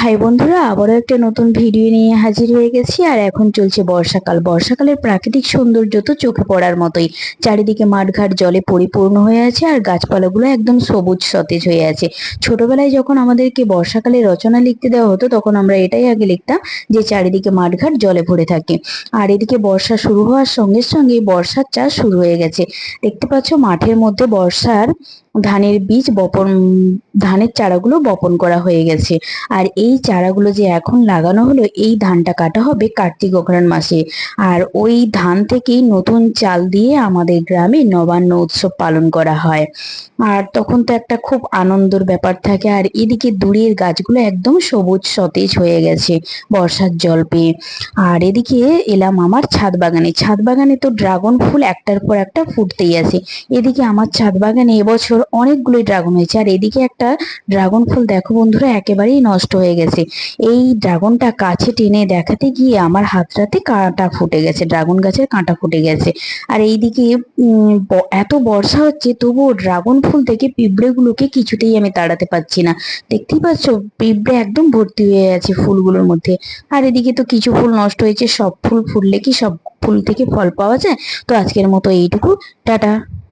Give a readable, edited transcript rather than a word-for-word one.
High বন্ধুরা, আবারও একটা নতুন ভিডিও নিয়ে হাজির হয়ে গেছি। আর এখন চলছে বর্ষাকাল। বর্ষাকালের প্রাকৃতিক সৌন্দর্য তো চোখে পড়ার মতোই। চারিদিকে মাঠঘাট জলে পরিপূর্ণ হয়ে আছে আর গাছপালাগুলো একদম সবুজ সতেজ হয়ে আছে। ছোটবেলায় যখন আমাদেরকে বর্ষাকালে রচনা লিখতে দেওয়া হতো, তখন আমরা এটাই আগে লিখতাম যে চারিদিকে মাঠঘাট জলে ভরে থাকে। আর এদিকে বর্ষা শুরু হওয়ার সঙ্গে সঙ্গে বর্ষার চাষ শুরু হয়ে গেছে। দেখতে পাচ্ছ মাঠের মধ্যে বর্ষার ধানের বীজ বপন, ধানের চারাগুলো বপন করা হয়ে গেছে। আর এই চারাগুলো যে এখন লাগানো হলো, এই ধানটা কাটা হবে কার্তিক অঘ্রাণ মাসে। আর ওই ধান থেকেই নতুন চাল দিয়ে আমাদের গ্রামে নবান্ন উৎসব পালন করা হয়। আর তখন তো একটা খুব আনন্দের ব্যাপার থাকে। আর এদিকে দূরের গাছগুলো একদম সবুজ সতেজ হয়ে গেছে বর্ষার জল পেয়ে। আর এদিকে এলাম আমার ছাদ বাগানে। ছাদ বাগানে তো ড্রাগন ফুল একটার পর একটা ফুটতেই আছে। এদিকে আমার ছাদ বাগানে এবছর অনেকগুলোই ড্রাগন হয়েছে। আর এদিকে একটা ড্রাগন ফুল দেখো বন্ধুরা, একেবারেই নষ্ট হয়ে গেছে। এই ড্রাগনটা কাছে টেনে দেখাতে গিয়ে আমার হাতটাতে কাঁটা ফুটে গেছে, ড্রাগন গাছের কাঁটা ফুটে গেছে। আর এইদিকে এত বর্ষা হচ্ছে, তবুও ড্রাগন ফুল থেকে পিঁপড়েগুলোকে কিছুতেই আমি তাড়াতে পারছি না। দেখতেই পাচ্ছ, পিঁপড়ে একদম ভর্তি হয়ে আছে ফুলগুলোর মধ্যে। আর এদিকে তো কিছু ফুল নষ্ট হয়েছে। সব ফুল ফুললে কি সব ফুল থেকে ফল পাওয়া যায়? তো আজকের মতো এইটুকু, টাটা।